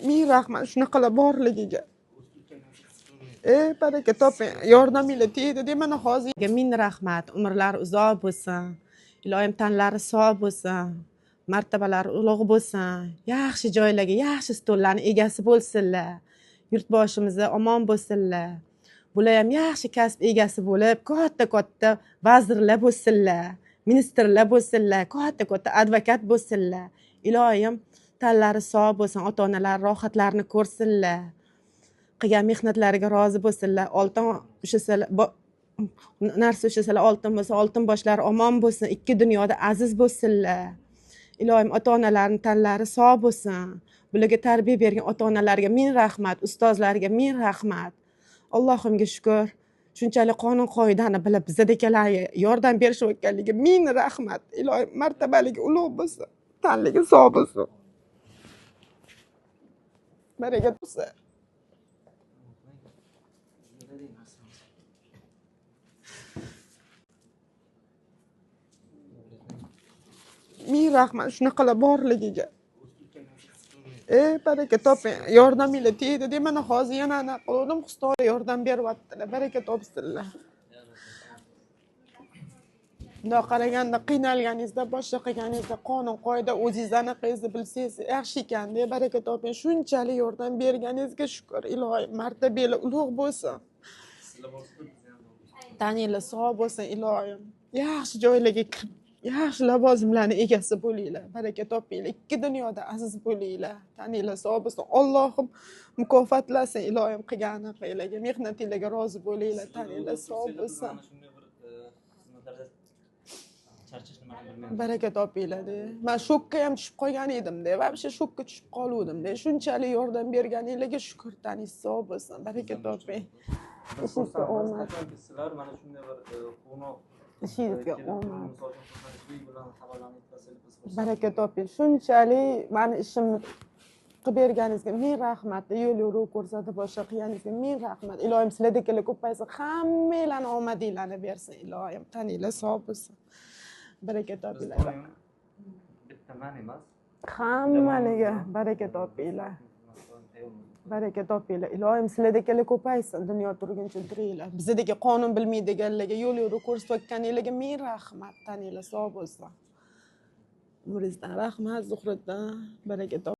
ming rahmat shunaqalar borligiga. Baraka toping, yordaminglar tegdi de mana hozir. Ming rahmat, umrlari uzoq bo'lsin. Ilohim tanlari sog' bo'lsin. Martabalari ulug' bo'lsin. Yaxshi joylarga, yaxshi stollarning egasi bo'lsinlar. Yurtboshimizda omon bo'lsinlar. Bular ham yaxshi kasb egasi bo'lib, katta vazirlar bo'lsinlar, ministrlar bo'lsinlar, katta advokat bo'lsinlar. Ilohim tanlari sog' bo'lsin, ota-onalar rohatlarini ko'rsinlar. Qilgan mehnatlariga rozi bo'lsinlar. Oltin ushasalar, narsa ushasalar oltin bo'lsa, oltin boshlari omon bo'lsin, ikki dunyoda aziz bo'lsinlar. Ilohim ota-onalarning tanlari sog' bo'lsin. Bularga tarbiya bergan ota-onalarga ming rahmat, ustozlarga ming rahmat. Allohimga shukr. Shunchalik qonun qoidani bilib bizadagilarga yordam berishayotganligiga ming rahmat. Ilohim martabaligi ulug' bo'lsin, tanligi sog' bo'lsin. Baraka bo'lsin. Ming rahmat shunaqalar borligiga. Baraka toping, yordaminglar tegdi de mana hozir yana anaqa qildim, Xudoga yordam beryaptilar. Baraka topsinlar. Bundoq qaraganda qiynalganingizda, boshqa qilganingizda qonun qoida o'zingiz anaqangizni bilsangiz yaxshi ekan-da. Baraka toping, shunchalik yordam berganingizga shukr. Ilohim martabangiz ulug' bo'lsin. Taninglar sog' bo'lsin ilohim. Yaxshi joylarga kirib, yaxshi lavozimlarning egasi bo'linglar. Baraka topinglar. Ikki dunyoda aziz bo'linglar. Taninglar sog' bo'lsin. Allohim mukofotlasin ilohim qilgan anaqanglarga, mehnatinglarga rozi bo'linglar. Taninglar sog' bo'lsin. Baraka topinglar-da. Men shokka ham tushib qolgan edim-da. Vobshe shokka tushib qoluvdim-da. Shunchalik yordam berganinglarga shukr, taningiz sog' bo'lsin. Baraka toping. Ishingizga omad. Sizlar mana shunday bir qo'noq Ishingizga omad. Baraka toping. Shunchalik meni ishimni qilib berganingizga ming rahmat. Yo'l yo'riq ko'rsatib boshqa qilganingizga ming rahmat. Ilohim sizlardagilar ko'paysin, hammanglarning omadinglarni bersin ilohim. Taninglar sog' bo'lsin. Baraka topinglar. bitta man emas. Hammaniga baraka topinglar. Baraka topinglar. Ilohim sizlardagilar ko'paysin, dunyo turguncha turinglar. Bizdagi qonun bilmaydiganlarga, yo'l yo'riq ko'rsatganinglarga ming rahmat. Taninglar sog' bo'lsin. Nurizdan rahmat, Zuhriddin. Baraka toping.